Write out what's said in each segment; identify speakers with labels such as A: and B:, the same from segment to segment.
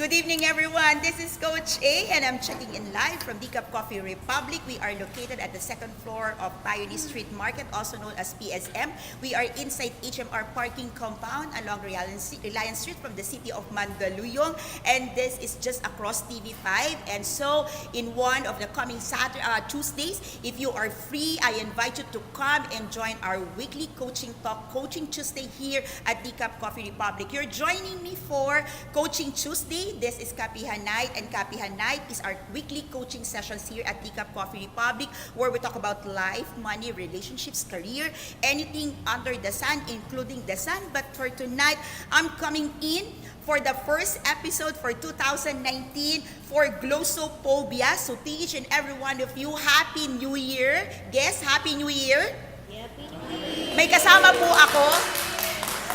A: Good evening, everyone. This is Coach A, and I'm checking in live from Decaf Coffee Republic. We are located at the second floor of Pioneer Street Market, also known as PSM. We are inside HMR parking compound along Reliance Street from the city of Mandaluyong, and this is just across TV5. And so, in one of the coming Tuesdays, if you are free, I invite you to come and join our weekly coaching talk, Coaching Tuesday here at Decaf Coffee Republic. You're joining me for Coaching Tuesday. This is Kapehan Night, and Kapehan Night is our weekly coaching sessions here at Decaf Coffee Republic, where we talk about life, money, relationships, career, anything under the sun, including the sun. But for tonight, I'm coming in for the first episode for 2019 for Glossophobia. So to each and every one of you, Happy New Year. Yes, Happy New Year.
B: Happy New Year.
A: May kasama po ako.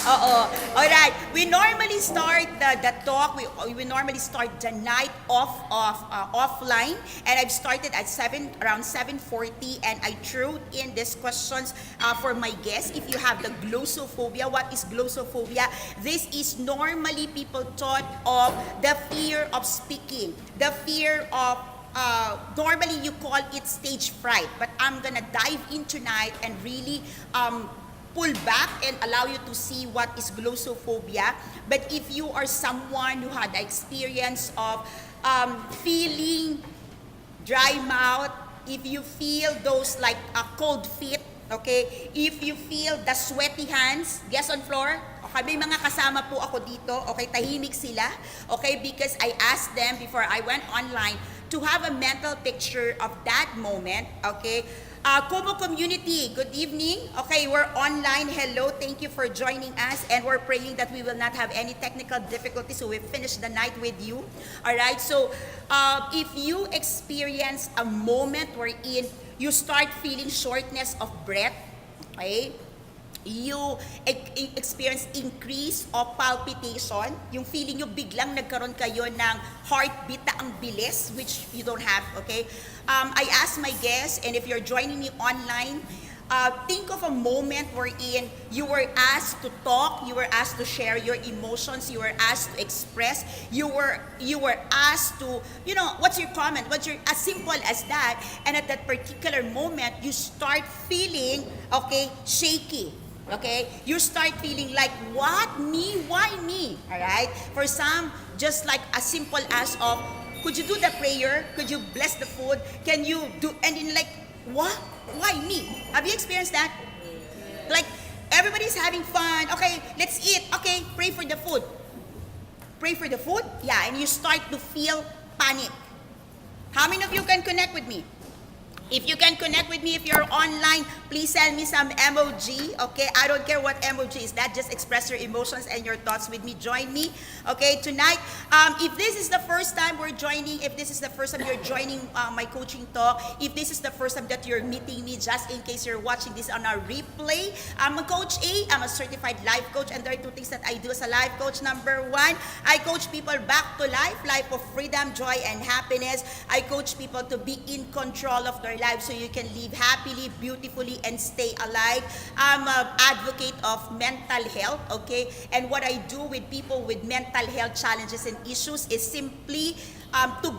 A: Oo. Alright. We normally start the talk, we normally start the night offline, and I've started at around 7:40, and I threw in these questions for my guests. If you have the glossophobia, what is glossophobia? This is normally people thought of the fear of speaking, the fear of normally you call it stage fright, but I'm gonna dive in tonight and really pull back and allow you to see what is glossophobia. But if you are someone who had the experience of feeling dry mouth, if you feel those like cold feet, okay, if you feel the sweaty hands, yes, on floor, okay, may mga kasama po ako dito, okay, tahimik sila, okay, because I asked them before I went online to have a mental picture of that moment, okay. Kumu community, good evening. Okay, we're online. Hello, thank you for joining us, and we're praying that we will not have any technical difficulties, so we finish the night with you. All right, so if you experience a moment wherein you start feeling shortness of breath, okay, you experience increase of palpitation, yung feeling nyo biglang nagkaroon kayo ng heartbeat na ang bilis, which you don't have, okay? I asked my guests, and if you're joining me online, think of a moment wherein you were asked to talk, you were asked to share your emotions, you were asked to express, you were asked to, you know, what's your comment, as simple as that, and at that particular moment, you start feeling, okay, shaky. Okay, you start feeling like, what, me, why me? All right, for some, just like as simple as of, could you do the prayer? Could you bless the food? Can you do, and then like, what, why me? Have you experienced that? Like, everybody's having fun. Okay, let's eat. Okay, pray for the food. Pray for the food? Yeah, and you start to feel panic. How many of you can connect with me? If you can connect with me, if you're online, please send me some emoji, okay? I don't care what emoji is that. Just express your emotions and your thoughts with me. Join me, okay, tonight. If this is the first time we're joining, if this is the first time you're joining my coaching talk, if this is the first time that you're meeting me, just in case you're watching this on our replay, I'm a Coach A. I'm a certified life coach, and there are two things that I do as a life coach. Number one, I coach people back to life of freedom, joy, and happiness. I coach people to be in control of their life so you can live happily, beautifully, and stay alive. I'm an advocate of mental health, okay? And what I do with people with mental health challenges and issues is simply to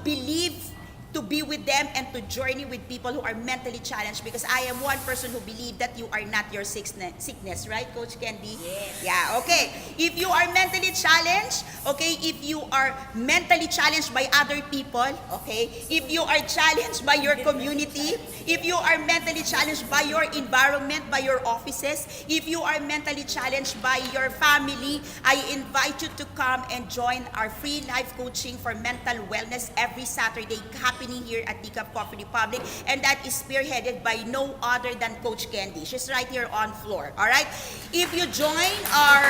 A: to be with them and to journey with people who are mentally challenged, because I am one person who believes that you are not your sickness, right, Coach Candy?
B: Yes.
A: Yeah, okay. If you are mentally challenged, okay, if you are mentally challenged by other people, okay, if you are challenged by your community, if you are mentally challenged by your environment, by your offices, if you are mentally challenged by your family, I invite you to come and join our free life coaching for mental wellness every Saturday, happening here at Decaf Coffee Republic, and that is spearheaded by no other than Coach Candy. She's right here on floor. All right. If you join our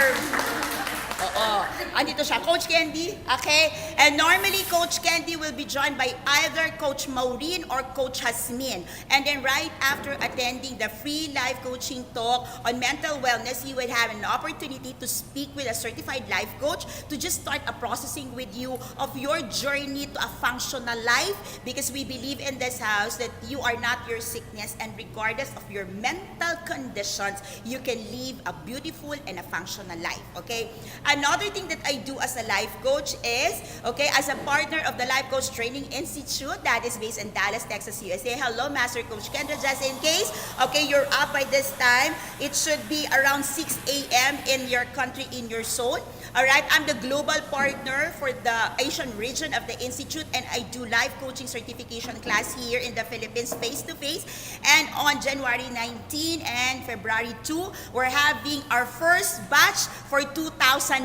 A: andito siya, Coach Candy, okay? And normally, Coach Candy will be joined by either Coach Maureen or Coach Hasmin. And then right after attending the free life coaching talk on mental wellness, you will have an opportunity to speak with a certified life coach to just start a processing with you of your journey to a functional life, because we believe in this house that you are not your sickness, and regardless of your mental conditions, you can live a beautiful and a functional life, okay? Another thing that I do as a life coach is, okay, as a partner of the Life Coach Training Institute that is based in Dallas, Texas, USA. Hello, Master Coach Kendra, just in case, okay, you're up by this time. It should be around 6 a.m. in your country, in your zone. All right, I'm the global partner for the Asian region of the Institute, and I do life coaching certification class here in the Philippines face-to-face. And on January 19 and February 2, we're having our first batch for 2019.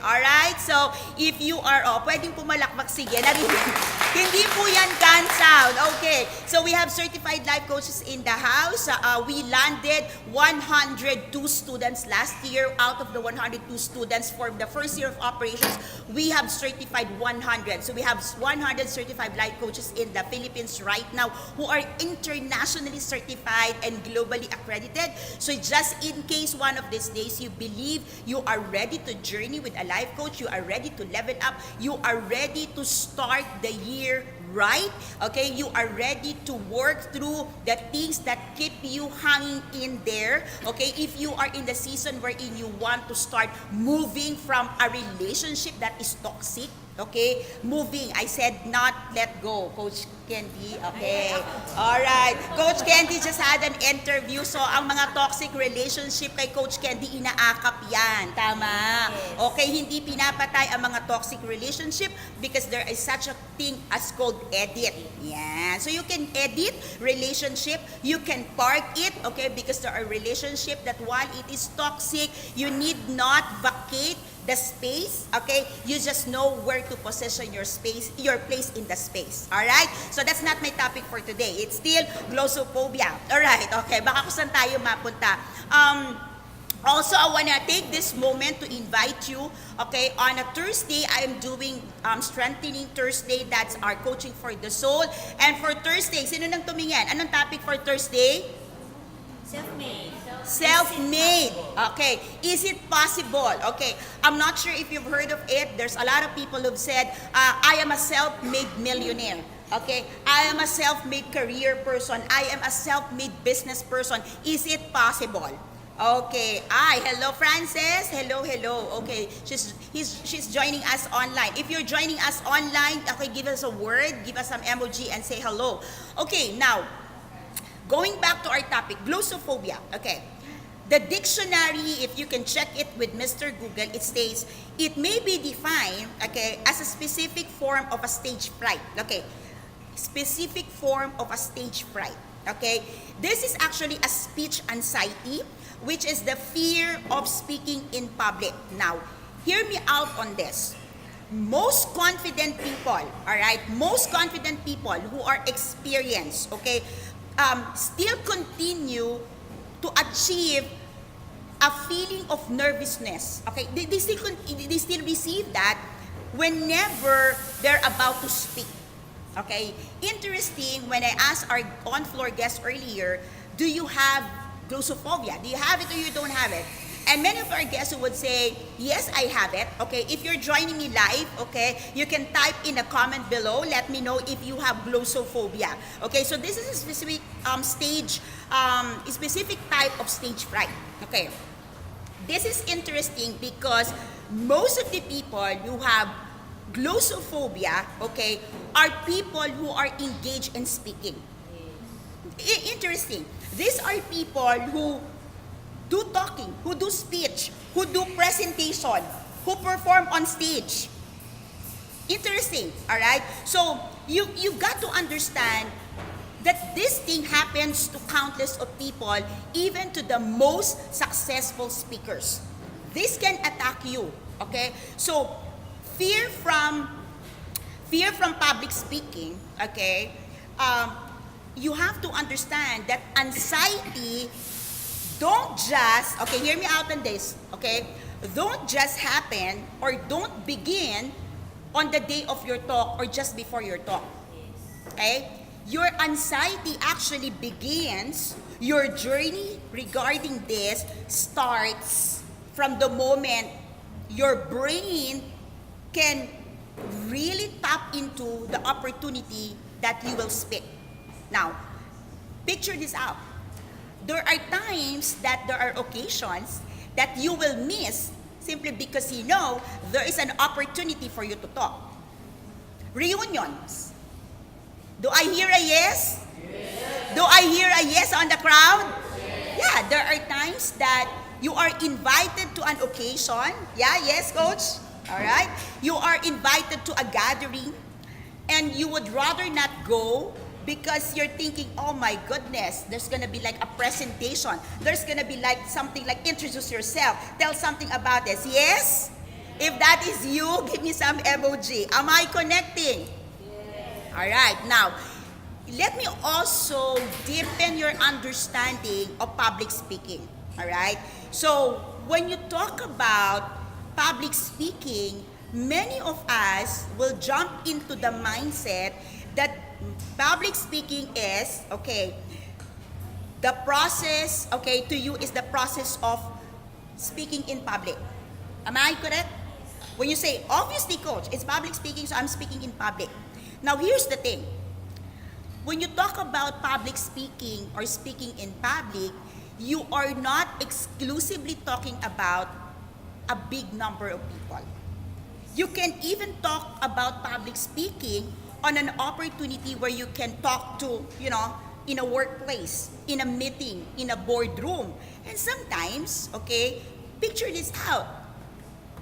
A: All right, so if you are, pwedeng pumalakpak, sige, hindi po yan can sound. Okay, so we have certified life coaches in the house. We landed 102 students last year. Out of the 102 students for the first year of operations, we have certified 100. So we have 100 certified life coaches in the Philippines right now who are internationally certified and globally accredited. So just in case one of these days you believe you are ready to journey with a life coach, you are ready to level up, you are ready to start the year right, okay, you are ready to work through the things that keep you hanging in there, okay, if you are in the season wherein you want to start moving from a relationship that is toxic, okay, moving, I said not let go, Coach Candy, okay, alright, Coach Candy just had an interview, so ang mga toxic relationship kay Coach Candy, inaakap yan, tama, okay, hindi pinapatay ang mga toxic relationship because there is such a thing as called edit. Yeah. So you can edit relationship, you can park it, okay, because there are relationships that while it is toxic, you need not vacate the space, okay? You just know where to position your space, your place in the space. All right? So that's not my topic for today. It's still glossophobia. All right. Okay. Baka kung saan tayo mapunta. Also, I want to take this moment to invite you, okay, on a Thursday, I am doing Strengthening Thursday. That's our coaching for the soul. And for Thursday, sino nang tumingin? Anong topic for Thursday?
B: Self-made.
A: Self-made. Okay. Is it possible? Okay. I'm not sure if you've heard of it. There's a lot of people who've said, I am a self-made millionaire. Okay. I am a self-made career person. I am a self-made business person. Is it possible? Okay. Hello Frances. Hello. Okay. She's joining us online. If you're joining us online, okay, give us a word, give us some emoji and say hello. Okay, now going back to our topic, glossophobia. Okay. The dictionary, if you can check it with Mr. Google, it states it may be defined, okay, as a specific form of a stage fright. Okay. Specific form of a stage fright. Okay. This is actually a speech anxiety, which is the fear of speaking in public. Now, hear me out on this. Most confident people, all right, most confident people who are experienced, okay, still continue to achieve a feeling of nervousness. Okay, they still receive that whenever they're about to speak. Okay, interesting, when I asked our on-floor guest earlier, do you have glossophobia? Do you have it or you don't have it? And many of our guests would say, yes, I have it. Okay, if you're joining me live, okay, you can type in a comment below. Let me know if you have glossophobia. Okay, so this is a specific specific type of stage fright. Okay, this is interesting because most of the people who have glossophobia, okay, are people who are engaged in speaking. Interesting. These are people who do talking, who do speech, who do presentation, who perform on stage. Interesting, all right? So you've got to understand that this thing happens to countless of people, even to the most successful speakers. This can attack you, okay? So fear from public speaking, okay? You have to understand that anxiety don't just, okay, hear me out on this, okay? Don't just happen or don't begin on the day of your talk or just before your talk, okay? Your anxiety actually begins, your journey regarding this starts from the moment your brain can really tap into the opportunity that you will speak. Now, picture this out. There are times that there are occasions that you will miss Simply because you know there is an opportunity for you to talk. Reunions. Do I hear a yes? Yes. Do I hear a yes on the crowd? Yes. Yeah, there are times that you are invited to an occasion. Yeah, yes, coach? All right. You are invited to a gathering and you would rather not go because you're thinking, oh my goodness, there's gonna be like a presentation. There's gonna be like something like introduce yourself. Tell something about this. Yes? If that is you, give me some emoji. Am I connecting? Yes. All right. Now, let me also deepen your understanding of public speaking. All right. So, when you talk about public speaking, many of us will jump into the mindset that public speaking is, okay, the process, okay, to you is the process of speaking in public. Am I correct? When you say, obviously, coach, it's public speaking, so I'm speaking in public. Now, here's the thing. When you talk about public speaking or speaking in public, you are not exclusively talking about a big number of people. You can even talk about public speaking on an opportunity where you can talk to, in a workplace, in a meeting, in a boardroom. And sometimes, okay, picture this out.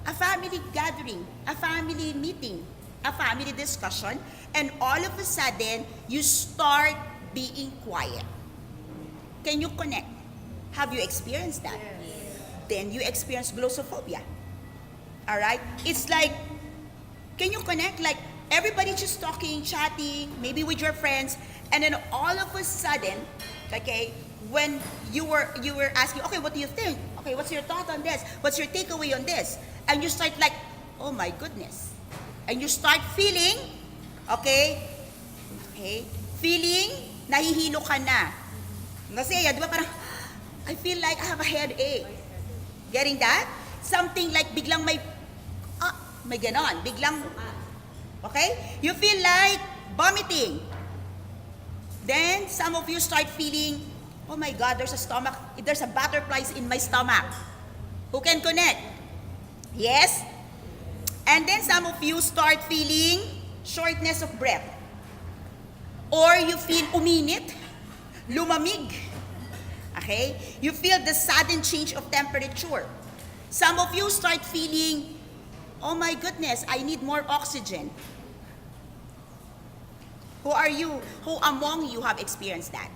A: A family gathering, a family meeting, a family discussion, and all of a sudden, you start being quiet. Can you connect? Have you experienced that? Yes. Then you experience glossophobia. All right? It's like, can you connect? Like, everybody just talking, chatting, maybe with your friends, and then all of a sudden, okay, when you were asking, okay, what do you think? Okay, what's your thought on this? What's your takeaway on this? And you start like, oh my goodness. And you start feeling, okay, feeling, nahihilo ka na. Kasi, di ba parang, I feel like I have a headache. Getting that? Something like biglang may ganon. Biglang, okay? You feel like vomiting. Then, some of you start feeling, oh my God, there's a butterflies in my stomach. Who can connect? Yes? And then some of you start feeling shortness of breath. Or you feel uminit, lumamig. Okay? You feel the sudden change of temperature. Some of you start feeling, oh my goodness, I need more oxygen. Who are you? Who among you have experienced that?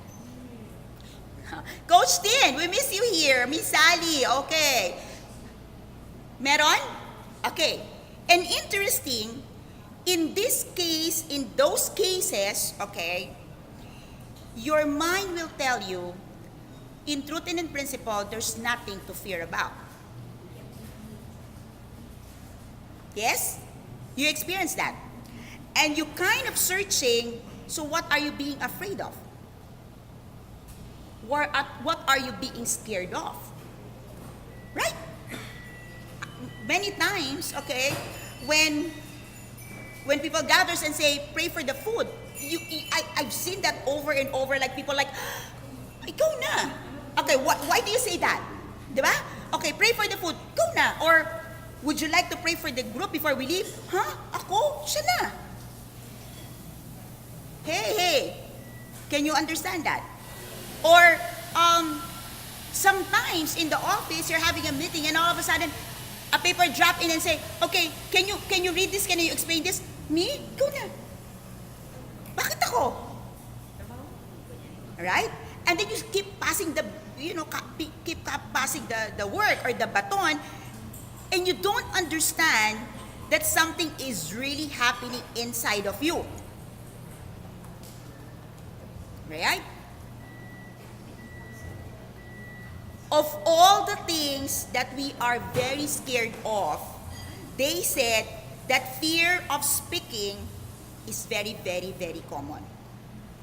A: Coach Tin, we miss you here. Miss Sally, okay. Meron? Okay. And interesting, in this case, in those cases, okay, your mind will tell you, in truth and in principle, there's nothing to fear about. Yes? You experience that. And you kind of searching, so what are you being afraid of? What are you being scared of? Right? Many times, okay, when people gathers and say, pray for the food, I've seen that over and over, like people like, ikaw na. Okay, why do you say that? Diba? Okay, pray for the food, go na. Or, would you like to pray for the group before we leave? Huh? Ako? Siya na. Hey, can you understand that? Or, sometimes in the office, you're having a meeting and all of a sudden, a paper drop in and say, okay, can you read this? Can you explain this? Me? Go na. Bakit ako? Alright? And then you keep passing keep passing the work or the baton, and you don't understand that something is really happening inside of you. Right? Of all the things that we are very scared of, they said that fear of speaking is very, very, very common.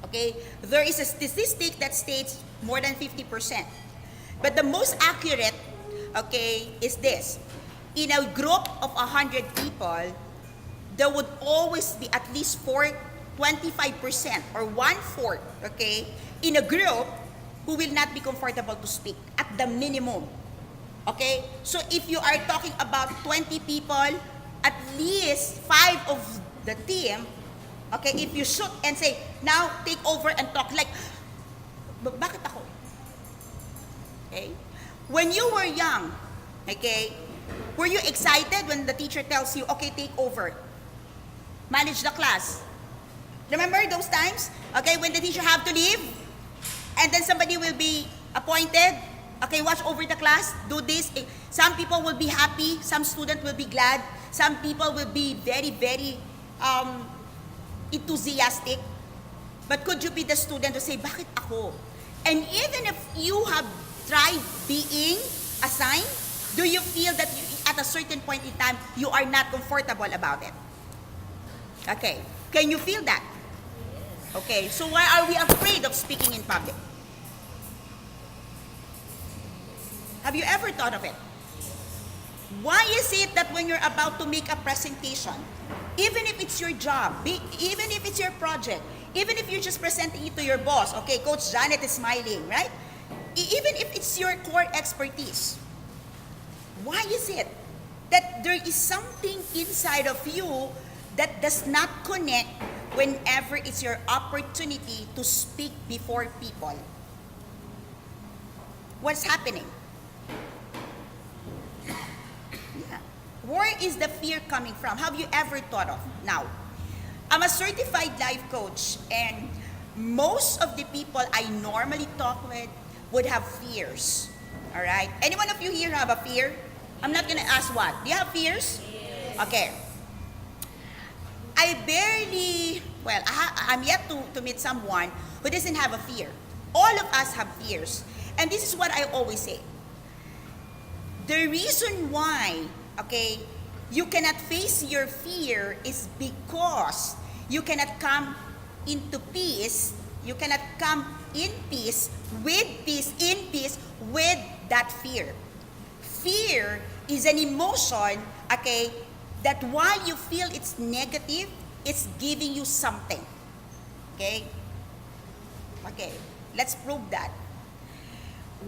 A: Okay? There is a statistic that states more than 50%. But the most accurate, okay, is this. In a group of 100 people, there would always be at least 25% or 1/4, okay, in a group who will not be comfortable to speak at the minimum. Okay? So if you are talking about 20 people, at least 5 of the team, okay, if you shoot and say, now take over and talk, like, bakit ako? Okay? When you were young, okay, were you excited when the teacher tells you, okay, take over, manage the class? Remember those times? Okay, when the teacher have to leave, and then somebody will be appointed, okay, watch over the class, do this. Some people will be happy, some student will be glad, some people will be very, very enthusiastic. But could you be the student to say, bakit ako? And even if you have tried being assigned, do you feel that you, at a certain point in time, you are not comfortable about it? Okay, can you feel that? Okay, so why are we afraid of speaking in public? Have you ever thought of it? Why is it that when you're about to make a presentation, even if it's your job, even if it's your project, even if you're just presenting it to your boss, okay, Coach Janet is smiling, right? Even if it's your core expertise, why is it that there is something inside of you that does not connect whenever it's your opportunity to speak before people? What's happening? Yeah. Where is the fear coming from? Have you ever thought of? Now, I'm a certified life coach, and most of the people I normally talk with would have fears. All right? Any one of you here have a fear? I'm not gonna ask what. Do you have fears? Okay. I barely, well, I'm yet to meet someone who doesn't have a fear. All of us have fears. And this is what I always say. The reason why, okay, you cannot face your fear is because you cannot come into peace, you cannot come in peace with that fear. Fear is an emotion, okay, that while you feel it's negative, it's giving you something. Okay? Okay, let's prove that.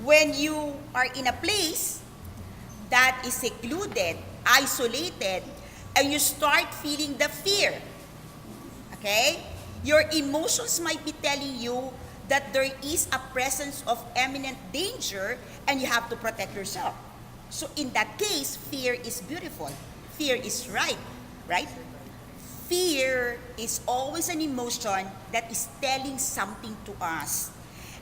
A: When you are in a place that is secluded, isolated, and you start feeling the fear, okay, your emotions might be telling you that there is a presence of imminent danger and you have to protect yourself. So in that case, fear is beautiful. Fear is right? Fear is always an emotion that is telling something to us.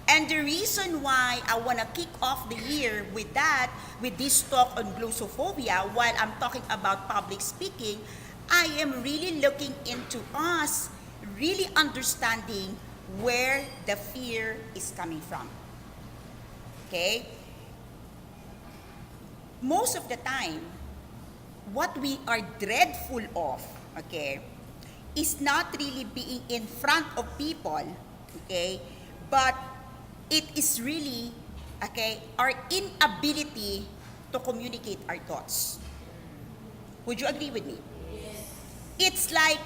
A: And the reason why I want to kick off the year with that, with this talk on glossophobia, while I'm talking about public speaking, I am really looking into us really understanding where the fear is coming from. Okay? Most of the time, what we are dreadful of, okay, is not really being in front of people, okay, but it is really, okay, our inability to communicate our thoughts. Would you agree with me? Yes. It's like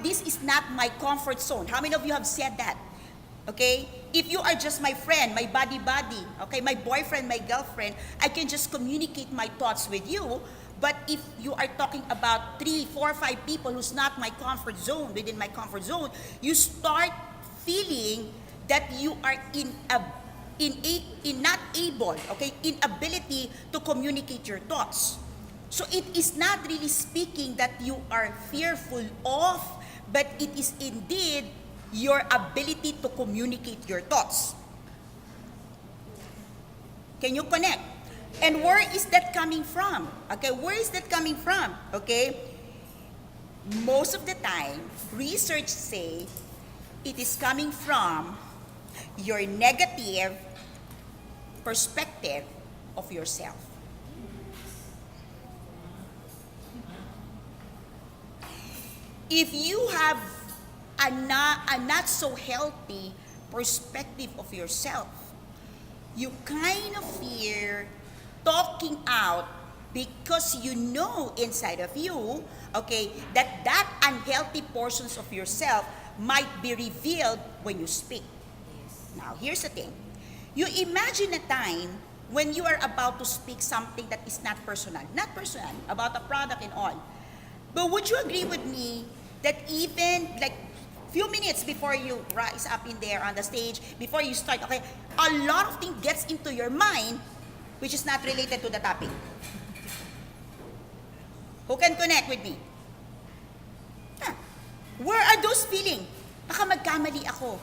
A: this is not my comfort zone. How many of you have said that? Okay? If you are just my friend, my buddy, okay, my boyfriend, my girlfriend, I can just communicate my thoughts with you. But if you are talking about 3, 4, 5 people who's not my comfort zone, within my comfort zone, you start feeling that you are not able, okay, inability to communicate your thoughts. So it is not really speaking that you are fearful of, but it is indeed your ability to communicate your thoughts. Can you connect? And where is that coming from? Okay, where is that coming from? Okay, most of the time, research say it is coming from your negative perspective of yourself. If you have a not so healthy perspective of yourself, you kind of fear talking out because you know inside of you, okay, that unhealthy portions of yourself might be revealed when you speak. Now, here's the thing. You imagine a time when you are about to speak something that is not personal, about a product and all. But would you agree with me that even like few minutes before you rise up in there on the stage, before you start, okay, a lot of things gets into your mind which is not related to the topic. Who can connect with me? Huh. Where are those feelings? Baka magkamali ako.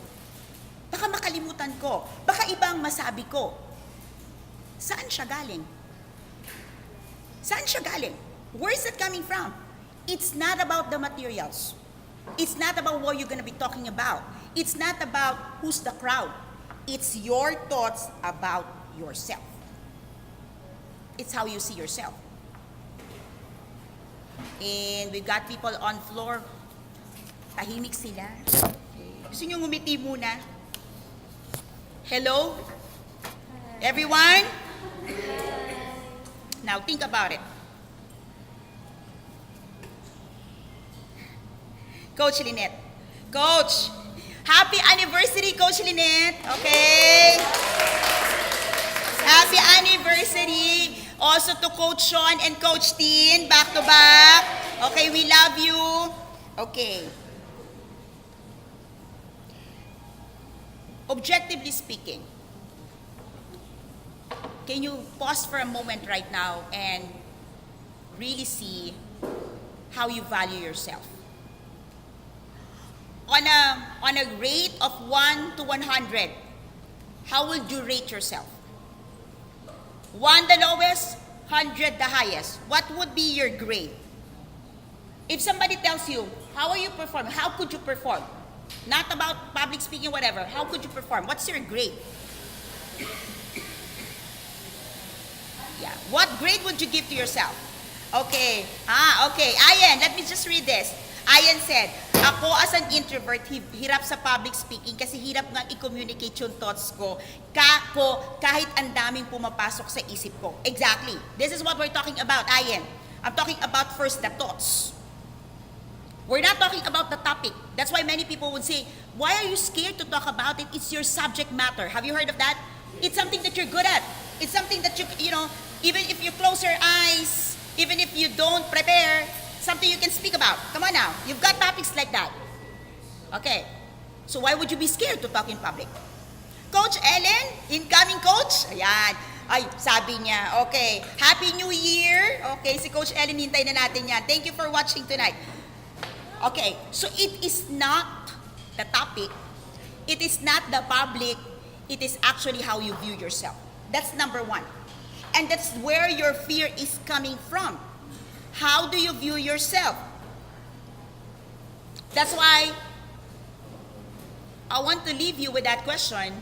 A: Baka makalimutan ko. Baka ibang masabi ko. Saan siya galing? Saan siya galing? Where is it coming from? It's not about the materials. It's not about what you're going to be talking about. It's not about who's the crowd. It's your thoughts about yourself. It's how you see yourself. And we got people on floor. Tahimik sila. Gusto nyo ngumiti muna? Hello? Everyone? Now think about it. Coach Lynette. Coach, happy anniversary, Coach Lynette. Okay? Happy anniversary. Also to Coach Sean and Coach Tin, back to back. Okay, we love you. Okay. Objectively speaking, can you pause for a moment right now and really see how you value yourself? On a rate of 1 to 100, how would you rate yourself? 1 the lowest, 100 the highest. What would be your grade? If somebody tells you, how are you performing? How could you perform? Not about public speaking, whatever. How could you perform? What's your grade? Yeah. What grade would you give to yourself? Okay. Okay. Ayan, let me just read this. Ayan said, ako as an introvert, hirap sa public speaking kasi hirap nga i-communicate yung thoughts ko kahit ang daming pumapasok sa isip ko. Exactly. This is what we're talking about, Ayan. I'm talking about first the thoughts. We're not talking about the topic. That's why many people would say, why are you scared to talk about it? It's your subject matter. Have you heard of that? It's something that you're good at. It's something that you know, even if you close your eyes, even if you don't prepare, something you can speak about. Come on now. You've got topics like that. Okay. So why would you be scared to talk in public? Coach Ellen, incoming coach. Ayan. Ay, sabi niya. Okay. Happy New Year. Okay, si Coach Ellen, hintay na natin yan. Thank you for watching tonight. Okay, so it is not the topic, it is not the public, it is actually how you view yourself. That's number one. And that's where your fear is coming from. How do you view yourself? That's why I want to leave you with that question.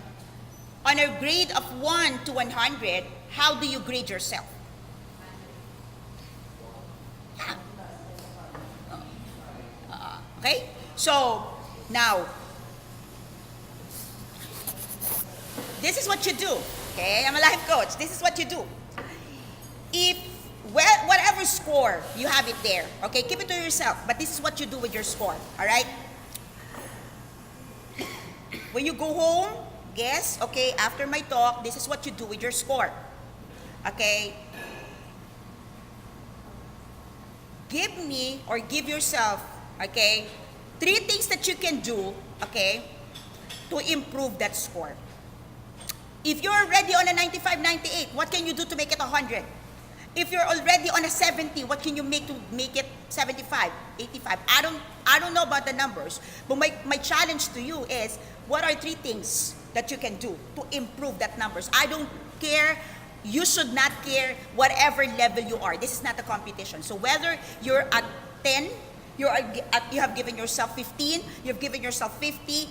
A: On a grade of 1 to 100, how do you grade yourself? Okay? So, now, this is what you do. Okay? I'm a life coach. This is what you do. If, whatever score, you have it there. Okay? Keep it to yourself. But this is what you do with your score. Alright? When you go home, guess, okay, after my talk, this is what you do with your score. Okay? Give me, or give yourself, okay, 3 things that you can do, okay, to improve that score. If you're already on a 95, 98, what can you do to make it 100? If you're already on a 70, what can you make to make it 75, 85? I don't know about the numbers, but my challenge to you is, what are 3 things that you can do to improve that numbers? I don't care. You should not care whatever level you are. This is not a competition. So whether you're at 10, you have given yourself 15, you've given yourself 50.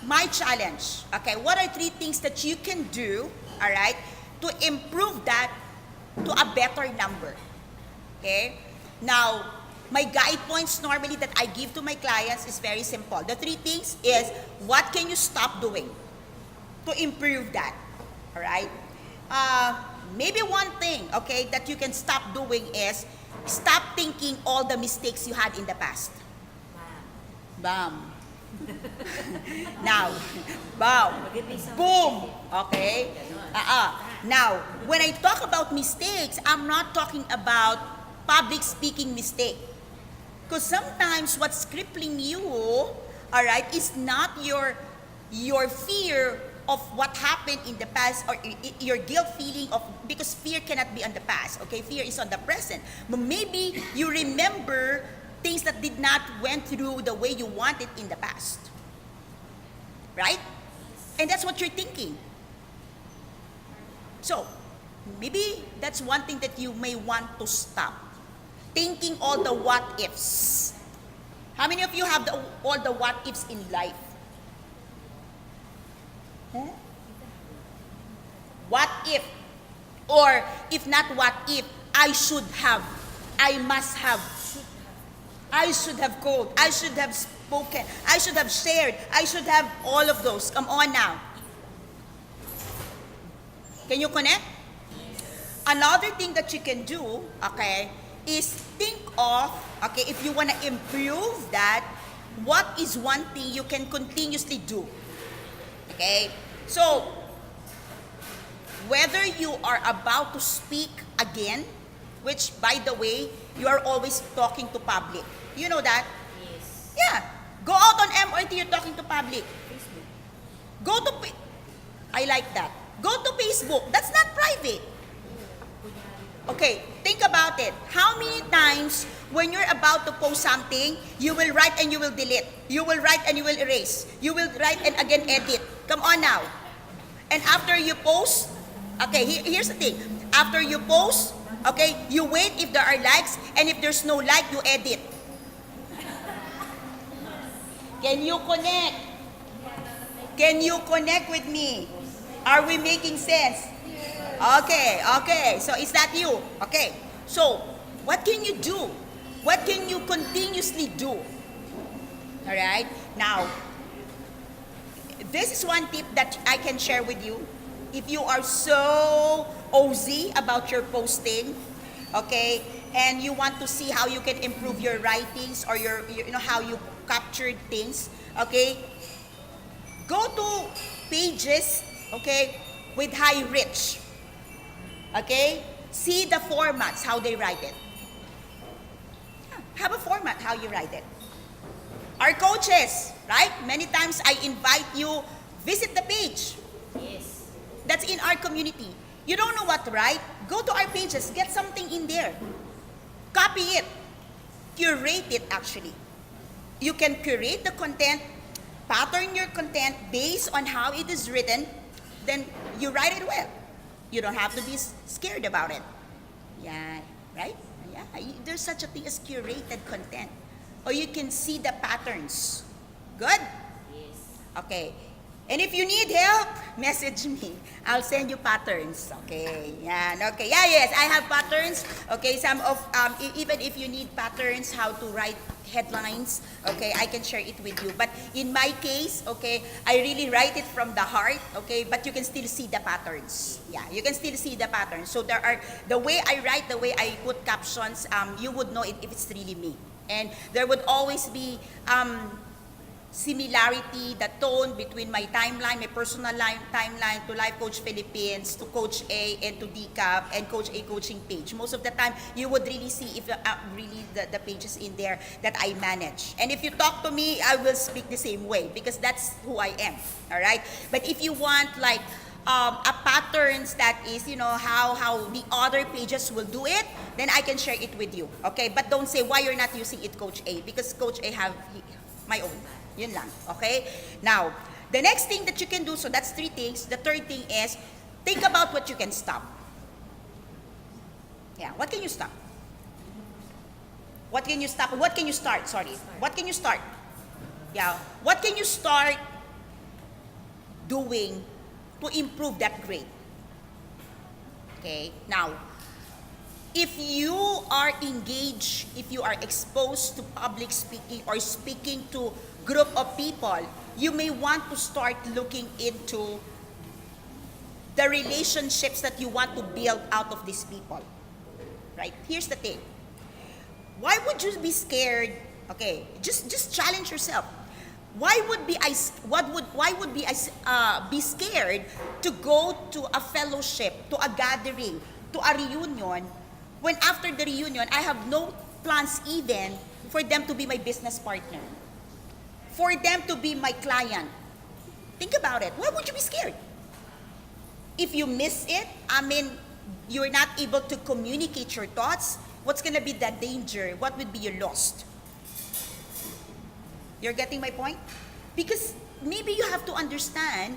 A: My challenge, okay, what are 3 things that you can do, all right, to improve that to a better number? Okay? Now, my guide points normally that I give to my clients is very simple. The 3 things is, what can you stop doing to improve that? All right? Maybe one thing, okay, that you can stop doing is, stop thinking all the mistakes you had in the past. Bam. Now, wow, boom, okay? Now, when I talk about mistakes, I'm not talking about public speaking mistake. Because sometimes what's crippling you, all right, is not your fear of what happened in the past, or your guilt feeling of, because fear cannot be on the past, okay? Fear is on the present. But maybe you remember things that did not went through the way you wanted in the past. Right? And that's what you're thinking. So, maybe that's one thing that you may want to stop. Thinking all the what ifs. How many of you have all the what ifs in life? Huh? What if? Or if not what if, I should have, I must have, I should have called, I should have spoken, I should have shared, I should have all of those. Come on now. Can you connect? Another thing that you can do, okay, is think of, okay, if you want to improve that, what is one thing you can continuously do? Okay, so whether you are about to speak again, which by the way, you are always talking to public. You know that?
B: Yes.
A: Yeah. Go out on MRT, you're talking to public.
B: Facebook.
A: Go to, I like that. Go to Facebook. That's not private. Okay, think about it. How many times when you're about to post something, you will write and you will delete. You will write and you will erase. You will write and again edit. Come on now. And after you post, okay, here's the thing. After you post, okay, you wait if there are likes, and if there's no like, you edit. Can you connect? Can you connect with me? Are we making sense? Okay. So is that you? Okay. So, what can you do? What can you continuously do? All right? Now, this is one tip that I can share with you. If you are so OZ about your posting, okay, and you want to see how you can improve your writings or your how you captured things, okay, go to pages, okay, with high reach. Okay? See the formats, how they write it. Have a format how you write it. Our coaches, right? Many times I invite you, visit the page.
B: Yes.
A: That's in our community. You don't know what to write? Go to our pages, get something in there. Copy it. Curate it actually. You can curate the content, pattern your content based on how it is written, then you write it well. You don't have to be scared about it. Yeah, right? Yeah, there's such a thing as curated content. Or you can see the patterns. Good?
B: Yes.
A: Okay. And if you need help, message me. I'll send you patterns. Okay. Yeah. Okay. Yeah. Yes. I have patterns. Okay. Some of even if you need patterns, how to write headlines. Okay. I can share it with you. But in my case, okay, I really write it from the heart. Okay. But you can still see the patterns. Yeah. You can still see the patterns. So there are the way I write, the way I put captions. You would know it if it's really me. And there would always be similarity, the tone between my timeline, my personal timeline to Life Coach Philippines, to Coach A, and to DCAP, and Coach A coaching page. Most of the time, you would really see if really the pages in there that I manage. And if you talk to me, I will speak the same way because that's who I am, all right? But if you want like a patterns that is, how the other pages will do it, then I can share it with you, okay? But don't say why you're not using it, Coach A, because Coach A have my own. Yun lang, okay? Now, the next thing that you can do, so that's 3 things. The third thing is, think about what you can stop. Yeah, what can you stop? What can you stop? What can you start? Sorry. What can you start? Yeah, what can you start doing to improve that grade? Okay, now, if you are engaged, if you are exposed to public speaking or speaking to group of people, you may want to start looking into the relationships that you want to build out of these people. Right? Here's the thing. Why would you be scared? Okay, just challenge yourself. Why would be I be scared to go to a fellowship, to a gathering, to a reunion, when after the reunion I have no plans even for them to be my business partner, for them to be my client? Think about it. Why would you be scared? If you miss it, you're not able to communicate your thoughts, what's gonna be the danger? What would be your loss? You're getting my point? Because maybe you have to understand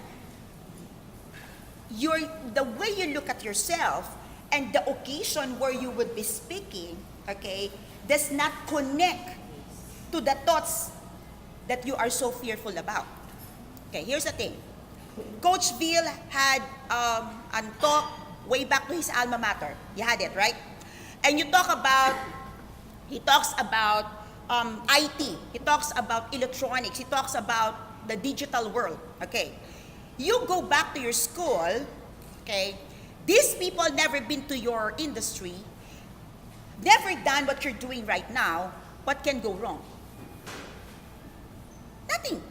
A: the way you look at yourself and the occasion where you would be speaking, okay, does not connect to the thoughts that you are so fearful about. Okay, here's the thing. Coach Bill had a talk way back to his alma mater. You had it, right? And he talks about IT. He talks about electronics. He talks about the digital world. Okay. You go back to your school, okay, these people never been to your industry, never done what you're doing right now. What can go wrong? Nothing.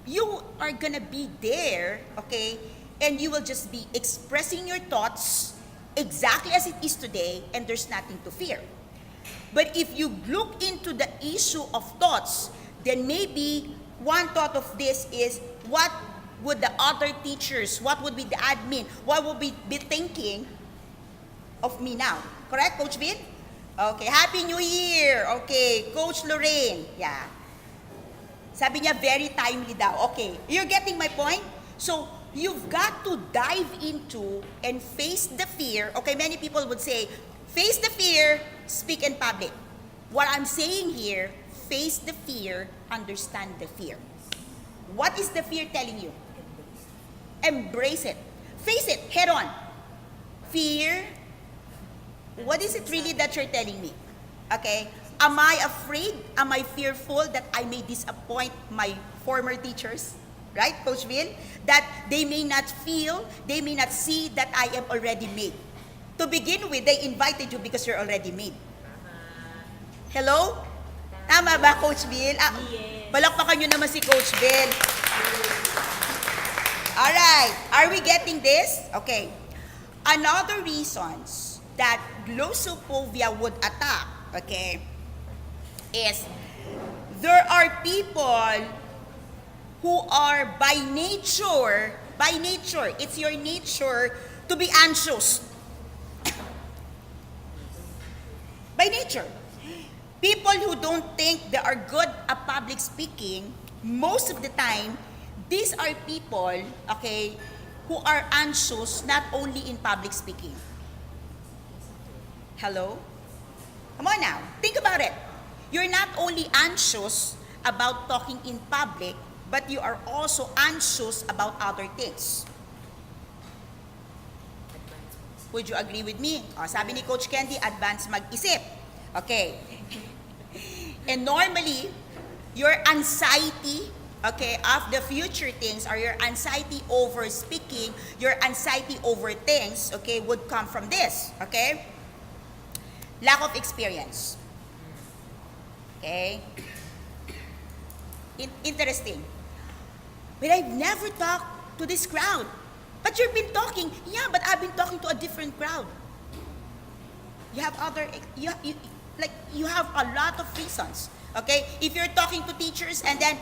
A: You are gonna be there, okay, and you will just be expressing your thoughts exactly as it is today, and there's nothing to fear. But if you look into the issue of thoughts, then maybe one thought of this is, what would the other teachers, what would be the admin, what would be thinking of me now? Correct, Coach Vin? Okay, Happy New Year. Okay, Coach Lorraine. Yeah. Sabi niya, very timely daw. Okay, you're getting my point? So, you've got to dive into and face the fear. Okay, many people would say, face the fear, speak in public. What I'm saying here, face the fear, understand the fear. What is the fear telling you? Embrace it. Face it head on. Fear, what is it really that you're telling me? Okay? Am I afraid? Am I fearful that I may disappoint my former teachers? Right, Coach Will? That they may not feel, they may not see that I am already made. To begin with, they invited you because you're already made. Hello? Tama ba, Coach Bill?
B: Yes.
A: Balakpakan nyo naman si Coach Bill. Alright, are we getting this? Okay. Another reasons that glossophobia would attack, okay, is there are people who are by nature, it's your nature to be anxious. By nature. People who don't think they are good at public speaking, most of the time, these are people, okay, who are anxious not only in public speaking. Hello? Come on now, think about it. You're not only anxious about talking in public, but you are also anxious about other things. Would you agree with me? O, sabi ni Coach Candy, advance mag-isip. Okay. And normally, your anxiety, okay, of the future things, or your anxiety over speaking, your anxiety over things, okay, would come from this, okay? Lack of experience. Okay? Interesting. But I've never talked to this crowd. But you've been talking. Yeah, but I've been talking to a different crowd. You have you have a lot of reasons. Okay? If you're talking to teachers and then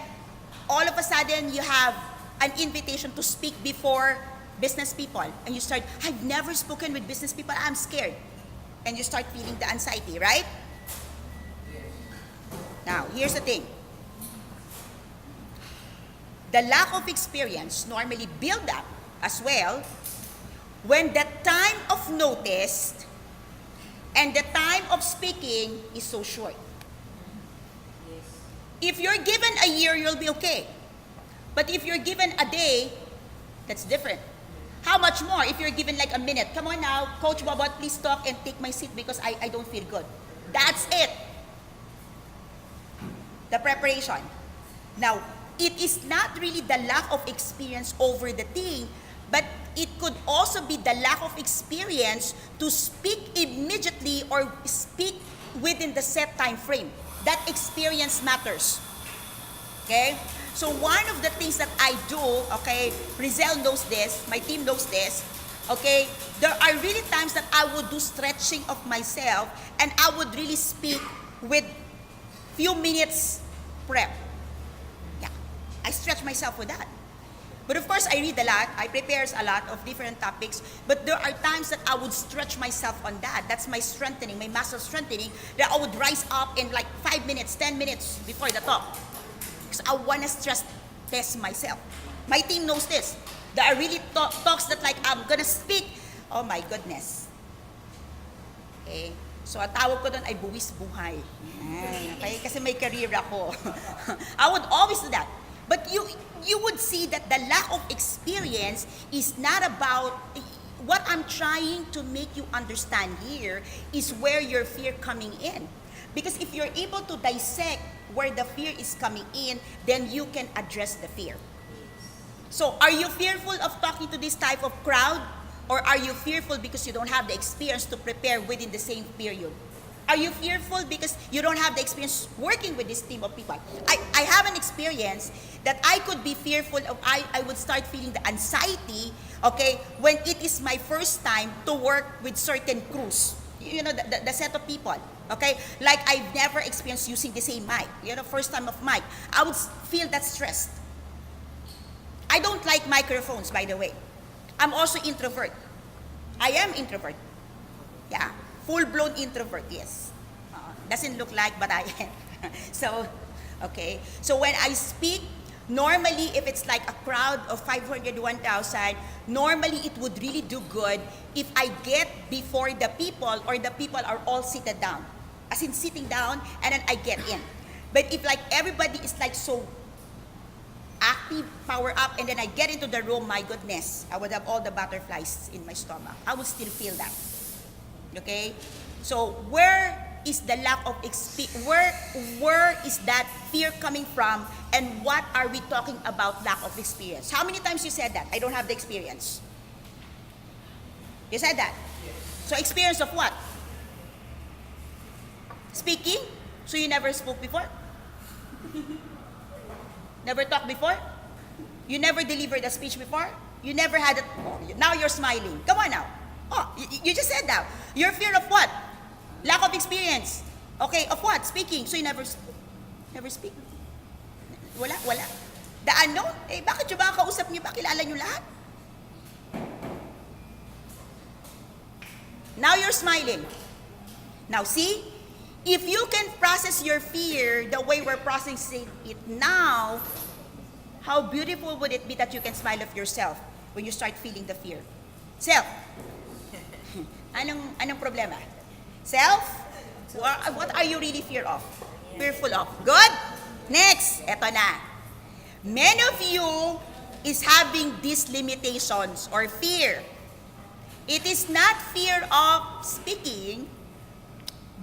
A: all of a sudden you have an invitation to speak before business people and you start, I've never spoken with business people, I'm scared. And you start feeling the anxiety, right? Now, here's the thing. The lack of experience normally build up as well when the time of notice and the time of speaking is so short. If you're given a year, you'll be okay. But if you're given a day, that's different. How much more if you're given like a minute? Come on now, Coach Bobot, please talk and take my seat because I don't feel good. That's it. The preparation. Now, it is not really the lack of experience over the thing, but it could also be the lack of experience to speak immediately or speak within the set time frame. That experience matters. Okay? So one of the things that I do, okay, Rizel knows this, my team knows this, okay, there are really times that I would do stretching of myself and I would really speak with few minutes prep. Yeah, I stretch myself with that. But of course, I read a lot, I prepare a lot of different topics, but there are times that I would stretch myself on that. That's my strengthening, my muscle strengthening, that I would rise up in like 5 minutes, 10 minutes before the talk. Because I want to stress test myself. My team knows this. There are really talks that like I'm gonna speak. Oh my goodness. Okay. So ang tawag ko doon ay buwis buhay. Okay? Kasi may career ako. I would always do that. But you would see that the lack of experience is not about, what I'm trying to make you understand here is where your fear coming in. Because if you're able to dissect where the fear is coming in, then you can address the fear. So are you fearful of talking to this type of crowd? Or are you fearful because you don't have the experience to prepare within the same period? Are you fearful because you don't have the experience working with this team of people? I have an experience that I could be fearful of, I would start feeling the anxiety, okay, when it is my first time to work with certain crews. You know, the set of people, okay? Like I've never experienced using the same mic, you know, first time of mic. I would feel that stressed. I don't like microphones, by the way. I'm also introvert. I am introvert. Yeah. Full-blown introvert, yes. Doesn't look like, but I am. So, okay. So when I speak, normally if it's like a crowd of 500, 1,000, normally it would really do good if I get before the people or the people are all seated down. As in sitting down and then I get in. But if like everybody is like so active, power up, and then I get into the room, my goodness, I would have all the butterflies in my stomach. I would still feel that. Okay? So, where is the lack of experience? Where is that fear coming from? And what are we talking about lack of experience? How many times you said that? I don't have the experience. You said that? Yes. So, experience of what? Speaking? So, you never spoke before? Never talked before? You never delivered a speech before? You never had it? Now you're smiling. Come on now. Oh, you just said that. Your fear of what? Lack of experience. Okay, of what? Speaking. So you never speak? Wala? The unknown? Eh, bakit yung mga kausap niyo ba? Kilala niyo lahat? Now you're smiling. Now see? If you can process your fear the way we're processing it now, how beautiful would it be that you can smile of yourself when you start feeling the fear? Self. Anong problema? Self? What are you really fearful of? Good? Next, eto na. Many of you is having these limitations or fear. It is not fear of speaking,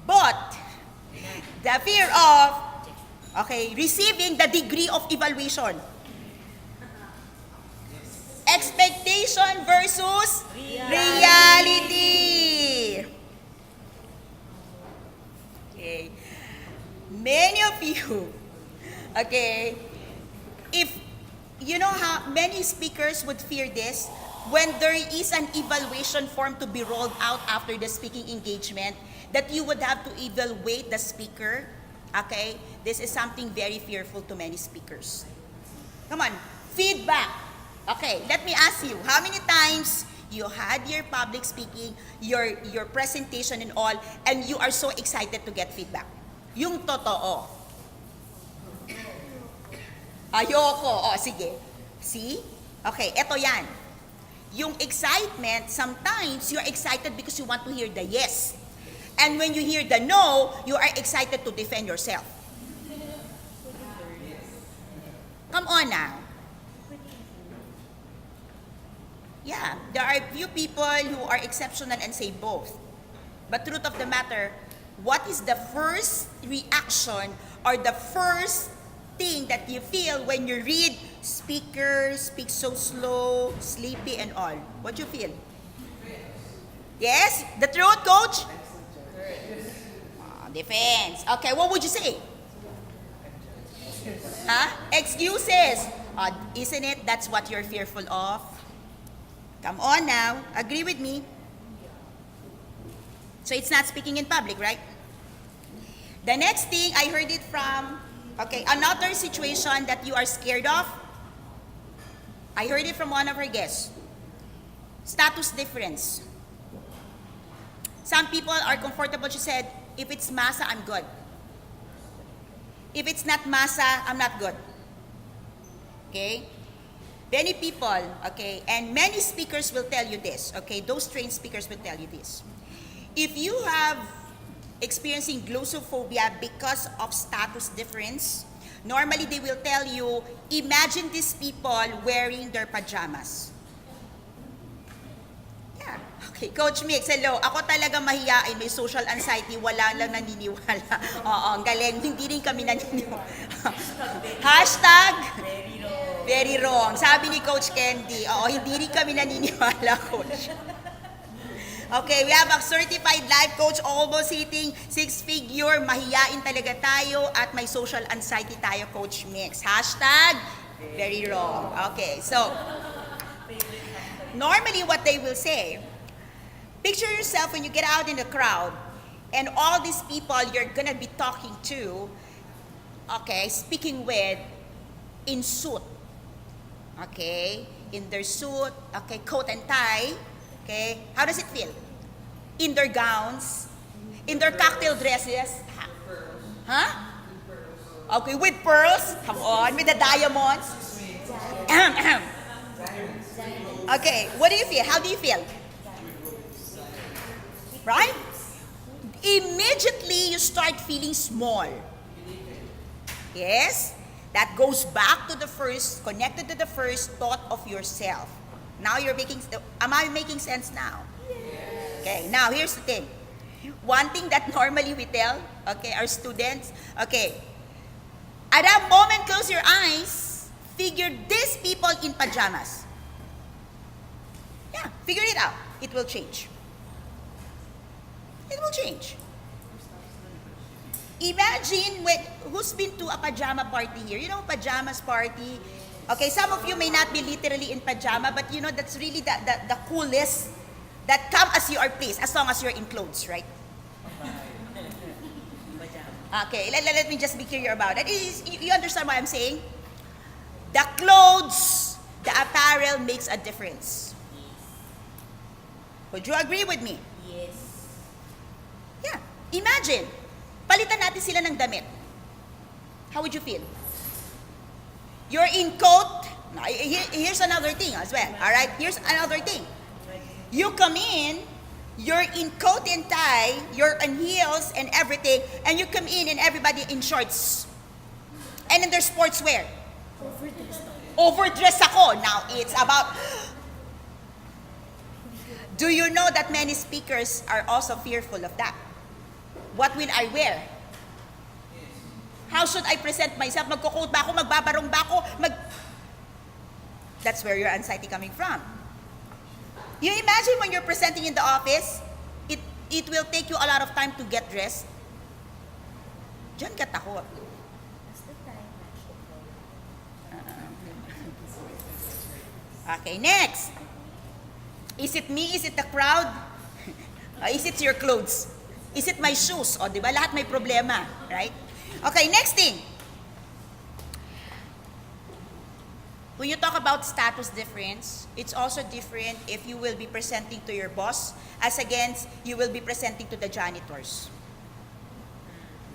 A: but the fear of, receiving the degree of evaluation. Expectation versus reality. Okay. Many of you, if you know how many speakers would fear this, when there is an evaluation form to be rolled out after the speaking engagement, that you would have to evaluate the speaker, okay? This is something very fearful to many speakers. Come on, feedback. Okay, let me ask you, how many times you had your public speaking, your presentation and all, and you are so excited to get feedback? Yung totoo. Ayoko. O, sige. See? Okay, eto yan. Yung excitement, sometimes you're excited because you want to hear the yes. And when you hear the no, you are excited to defend yourself. Come on now. Yeah, there are few people who are exceptional and say both. But truth of the matter, what is the first reaction or the first thing that you feel when you read speaker speak so slow, sleepy and all? What you feel? Yes? The truth, coach? Defense. Okay, what would you say? Huh? Excuses. Isn't it that's what you're fearful of? Come on now. Agree with me. So it's not speaking in public, right? The next thing, I heard it from, another situation that you are scared of. I heard it from one of our guests. Status difference. Some people are comfortable, she said, if it's masa, I'm good. If it's not masa, I'm not good. Okay? Many people, and many speakers will tell you this, those trained speakers will tell you this. If you have experiencing glossophobia because of status difference, normally they will tell you, imagine these people wearing their pajamas. Yeah. Okay, Coach Mix, hello. Ako talaga mahiyain, may social anxiety, wala lang naniniwala. Oo, ang galing. Hindi rin kami naniniwala. Hashtag, very wrong. Sabi ni Coach Candy, hindi rin kami naniniwala, Coach. Okay, we have a certified life coach almost hitting 6-figure. Mahiyain talaga tayo at may social anxiety tayo, Coach Mix. Hashtag, very wrong. Okay, so, normally what they will say, picture yourself when you get out in the crowd and all these people you're gonna be talking to, speaking with, in suit. In their suit, coat and tie. How does it feel? In their gowns, in their cocktail dresses. Huh? Okay, with pearls. Come on, with the diamonds. Okay, what do you feel? How do you feel? Right? Immediately you start feeling small. Yes? That goes back to the first, connected to the first thought of yourself. Now you're making, am I making sense now? Yes. Okay, now here's the thing. One thing that normally we tell, our students, at that moment, close your eyes, figure these people in pajamas. Yeah, figure it out. It will change. It will change. Imagine who's been to a pajama party here? You know, pajamas party. Okay, some of you may not be literally in pajama, but you know that's really the coolest that come as you are pleased, as long as you're in clothes, right? Okay, let me just be clear about it. You understand what I'm saying? The clothes, the apparel makes a difference. Would you agree with me?
B: Yes.
A: Yeah. Imagine, palitan natin sila ng damit. How would you feel? You're in coat. Here's another thing as well. All right? Here's another thing. You come in, you're in coat and tie, you're on heels and everything, and you come in and everybody in shorts. And in their sportswear. Overdressed ako. Now, it's about... Do you know that many speakers are also fearful of that? What will I wear? How should I present myself? Magkukot ba ako? Magbabarong ba ako? That's where your anxiety coming from. You imagine when you're presenting in the office, it will take you a lot of time to get dressed. Diyan ka takot. Okay, next. Is it me? Is it the crowd? Is it your clothes? Is it my shoes? O, di ba? Lahat may problema. Right? Okay, next thing. When you talk about status difference, it's also different if you will be presenting to your boss as against you will be presenting to the janitors.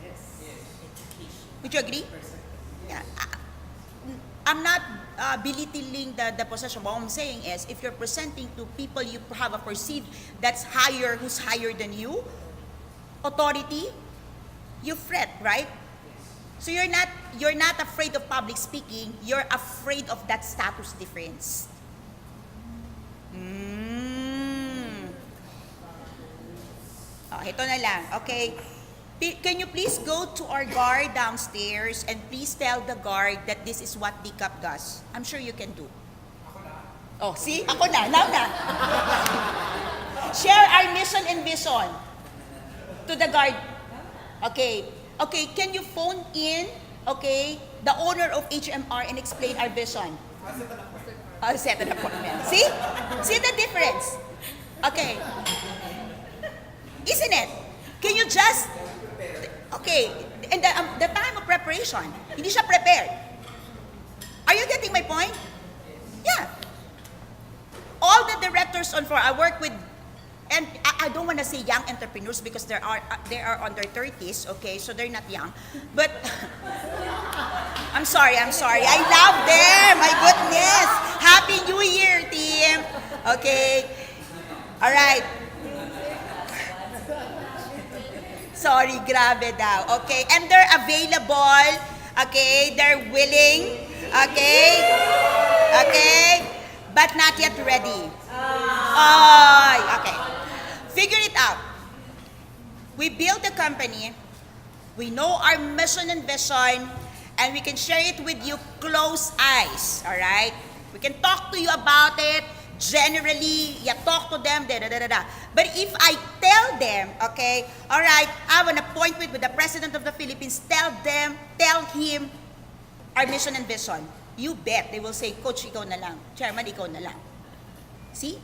B: Yes.
A: Would you agree? Yeah. I'm not belittling the position. What I'm saying is, if you're presenting to people you have a perceived that's higher, who's higher than you, authority, you fret, right? So you're not afraid of public speaking. You're afraid of that status difference. Oh, ito na lang. Okay. Can you please go to our guard downstairs and please tell the guard that this is what DCAP does? I'm sure you can do. Oh, see? Ako na. Now na. Share our mission and vision to the guard. Okay. Okay, can you phone in okay, the owner of HMR and explain our vision? Set an appointment. See? See the difference? Okay. Isn't it? Can you just, okay, and the time of preparation, hindi siya prepared. Are you getting my point? Yeah. All the directors on floor, I work with, and I don't want to say young entrepreneurs because they are under 30s, okay, so they're not young. But I'm sorry. I love them. My goodness. Happy New Year, team. Okay. All right. Sorry, grabe daw. Okay, and they're available. Okay, they're willing. Okay. Okay. But not yet ready. Okay. Figure it out. We build a company. We know our mission and vision, and we can share it with you close eyes. All right? We can talk to you about it generally. You talk to them. But if I tell them, okay, all right, I have an appointment with the President of the Philippines, tell him our mission and vision. You bet they will say, Coach, ikaw na lang. Chairman, ikaw na lang. See?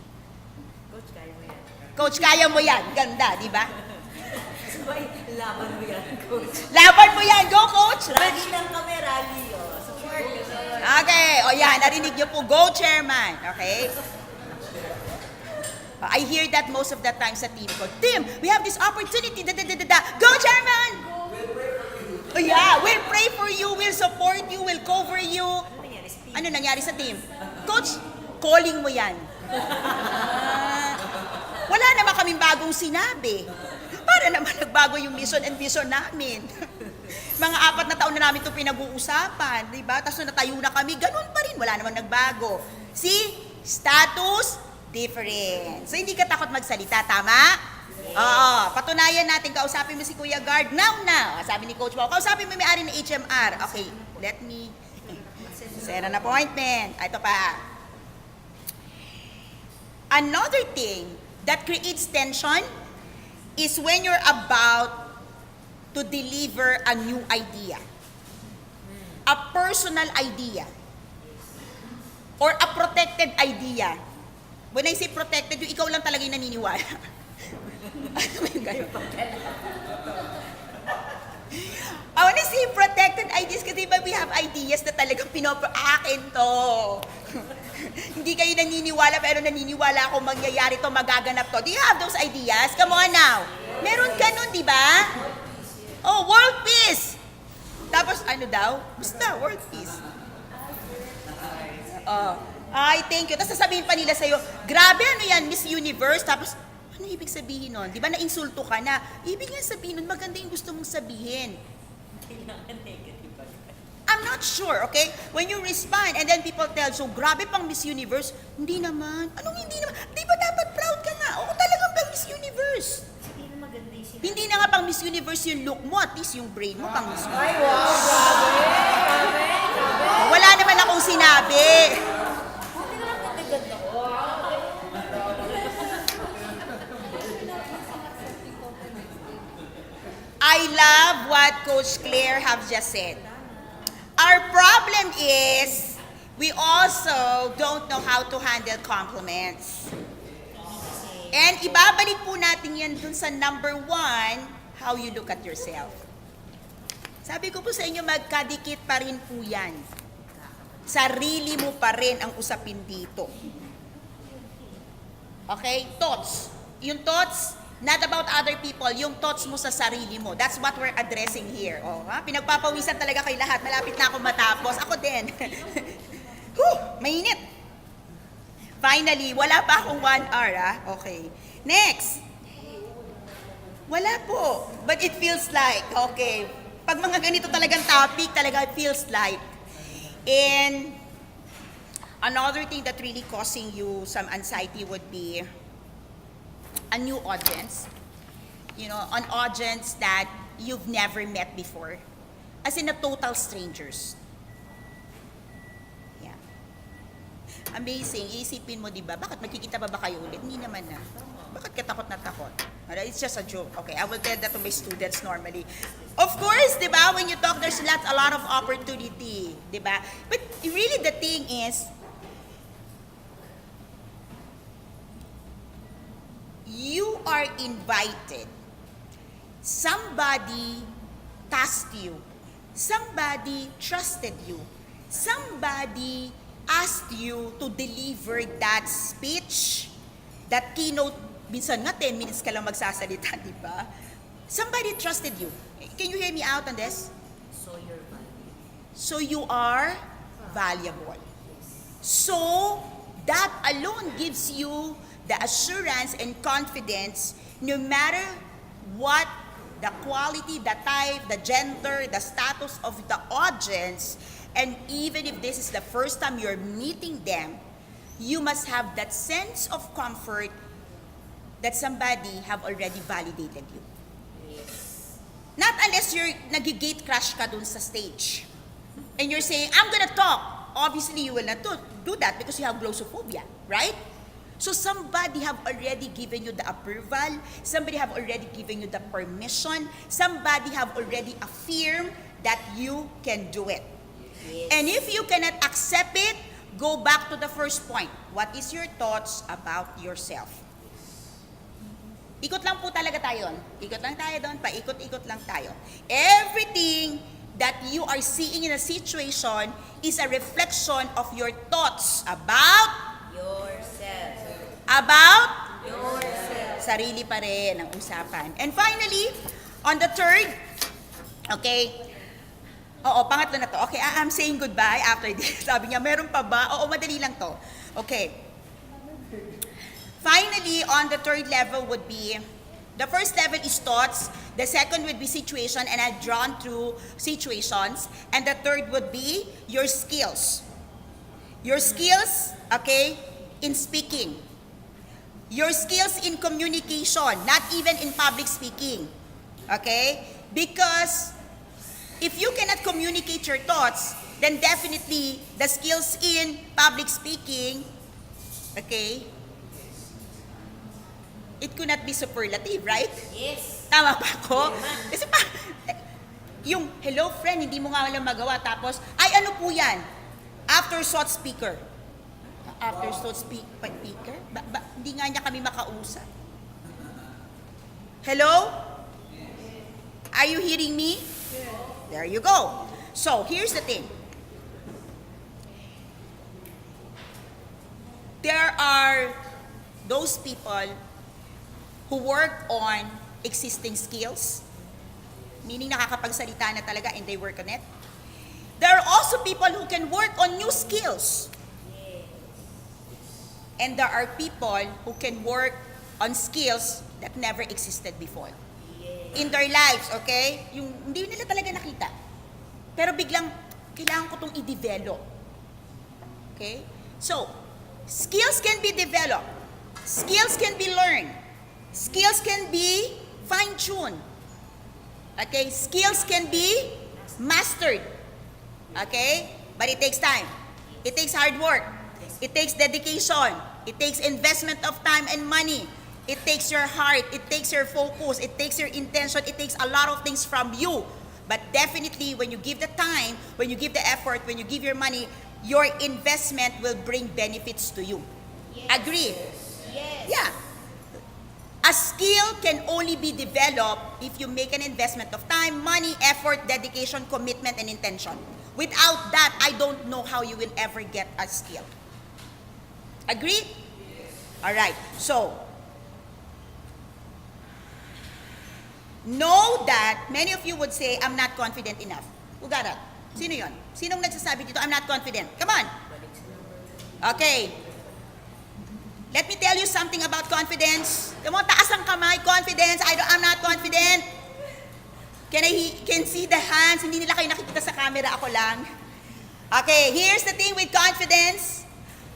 B: Coach, kaya mo yan.
A: Coach, kaya mo yan. Ganda, di ba?
B: Sabay, laban mo yan, Coach.
A: Laban mo yan. Go, Coach.
B: Rally lang kami, rally. Support.
A: Okay. O yan, narinig niyo po. Go, Chairman. Okay? I hear that most of the time sa team ko. Team, we have this opportunity. Go, Chairman! Oh, yeah, we'll pray for you, we'll support you, we'll cover you. Ano nangyari sa team? Coach, calling mo yan. Wala naman kaming bagong sinabi. Para naman nagbago yung mission and vision namin. Mga 4 na taon na namin ito pinag-uusapan, di ba? Tapos natayo na kami, ganun pa rin, wala namang nagbago. See? Status, different. So hindi ka takot magsalita, tama? Oo, patunayan natin, kausapin mo si Kuya Guard, now. Sabi ni Coach Pao, kausapin mo yung may-ari ng HMR. Okay, let me set an appointment. Ito pa. Another thing that creates tension is when you're about to deliver a new idea. A personal idea. Or a protected idea. When I say protected, yung ikaw lang talaga yung naniniwala. I want to say protected ideas kasi diba we have ideas na talagang akin to. Hindi kayo naniniwala pero naniniwala ako mangyayari to, magaganap to. Do you have those ideas? Come on now. Meron ka nun, di ba? Oh, world peace. Tapos ano daw? Basta, world peace. Ay, thank you. Tapos sasabihin pa nila sa'yo, grabe ano yan, Miss Universe. Tapos, ano ibig sabihin nun? Di ba na-insulto ka na? Ibig nga sabihin nun, maganda yung gusto mong sabihin. I'm not sure, okay? When you respond, and then people tell, so grabe pang Miss Universe. Hindi naman. Anong hindi naman? Di ba dapat proud ka nga? Oo, talagang pang Miss Universe. Hindi na nga pang Miss Universe yung look mo, at least yung brain mo pang Miss Universe.
B: Ay, wow, grabe.
A: Wala naman akong sinabi.
B: Buti na lang ganda ko.
A: I love what Coach Claire have just said. Our problem is, we also don't know how to handle compliments. And ibabalik po natin yan dun sa number 1, how you look at yourself. Sabi ko po sa inyo, magkadikit pa rin po yan. Sarili mo pa rin ang usapin dito. Okay? Thoughts. Yung thoughts, not about other people, yung thoughts mo sa sarili mo. That's what we're addressing here. Oh, ha? Pinagpapawisan talaga kay lahat. Malapit na ako matapos. Ako din. Mainit. Finally, wala pa akong 1 hour, ha? Okay. Next. Wala po. But it feels like, okay. Pag mga ganito talagang topic, talaga it feels like. And another thing that really causing you some anxiety would be a new audience. You know, an audience that you've never met before. As in a total strangers. Amazing. Iisipin mo, di ba? Bakit magkikita ba kayo ulit? Hindi naman na. Bakit ka takot na takot? It's just a joke. Okay, I will tell that to my students normally. Of course, di ba, when you talk, there's a lot of opportunity. Di ba? But really the thing is, you are invited. Somebody tasked you. Somebody trusted you. Somebody asked you to deliver that speech, that keynote. Minsan nga 10 minutes ka lang magsasalita, di ba? Somebody trusted you. Can you hear me out on this?
B: So you're valuable.
A: So you are valuable. So that alone gives you the assurance and confidence, no matter what the quality, the type, the gender, the status of the audience, and even if this is the first time you're meeting them, you must have that sense of comfort that somebody have already validated you.
B: Yes.
A: Not unless you're nag-gate crash ka dun sa stage. And you're saying, I'm gonna talk. Obviously, you will not do that because you have glossophobia, right? So somebody have already given you the approval. Somebody have already given you the permission. Somebody have already affirmed that you can do it.
B: Yes.
A: And if you cannot accept it, go back to the first point. What is your thoughts about yourself? Ikot lang po talaga tayo. Ikot lang tayo doon, paikot-ikot lang tayo. Everything that you are seeing in a situation is a reflection of your thoughts about
B: Yourself. Yourself.
A: Sarili pa rin ang usapan. And finally, on the third, okay, pangatlo na to. Okay, I'm saying goodbye after this. Sabi niya, meron pa ba? Oo, madali lang to. Okay. Finally, on the third level would be, the first level is thoughts, the second would be situation, and I've drawn through situations, and the third would be your skills. Your skills, okay, in speaking. Your skills in communication, not even in public speaking. Okay? Because if you cannot communicate your thoughts, then definitely the skills in public speaking, okay, it could not be superlative, right?
B: Yes.
A: Tama ba ako? Kasi pa, yung hello friend, hindi mo nga walang magawa, tapos, ay ano po yan? After thought speaker. After thought speaker? Hindi nga niya kami makausap. Hello? Are you hearing me? There you go. So, here's the thing. There are those people who work on existing skills, meaning nakakapagsalita na talaga and they work on it. There are also people who can work on new skills. And there are people who can work on skills that never existed before. In their lives, okay? Yung hindi nila talaga nakita. Pero biglang, kailangan ko itong i-develop. Okay? So, skills can be developed. Skills can be learned. Skills can be fine-tuned. Okay? Skills can be mastered. Okay? But it takes time. It takes hard work. It takes dedication. It takes investment of time and money. It takes your heart. It takes your focus. It takes your intention. It takes a lot of things from you. But definitely, when you give the time, when you give the effort, when you give your money, your investment will bring benefits to you.
B: Yes.
A: Agree?
B: Yes.
A: Yeah. A skill can only be developed if you make an investment of time, money, effort, dedication, commitment, and intention. Without that, I don't know how you will ever get a skill. Agree? Yes. All right. So, know that many of you would say, I'm not confident enough. Who got that? Sino yon? Sinong nagsasabi dito, I'm not confident? Come on. Okay. Let me tell you something about confidence. Come on, taas ang kamay. Confidence. I'm not confident. Can see the hands. Hindi nila kayo nakikita sa camera. Ako lang. Okay, here's the thing with confidence.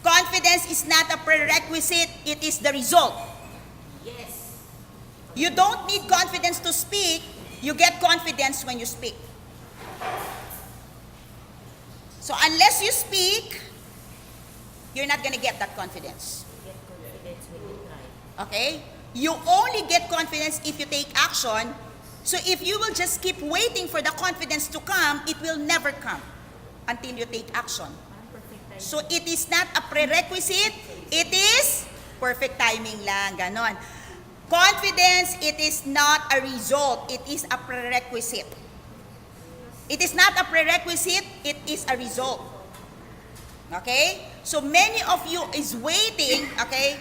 A: Confidence is not a prerequisite. It is the result.
B: Yes.
A: You don't need confidence to speak. You get confidence when you speak. So unless you speak, you're not gonna get that confidence.
B: Get confidence when you try.
A: Okay? You only get confidence if you take action. So if you will just keep waiting for the confidence to come, it will never come until you take action. So it is not a prerequisite, it is perfect timing lang, ganon. Confidence, it is not a result, it is a prerequisite. It is not a prerequisite, it is a result. Okay? So many of you is waiting, okay?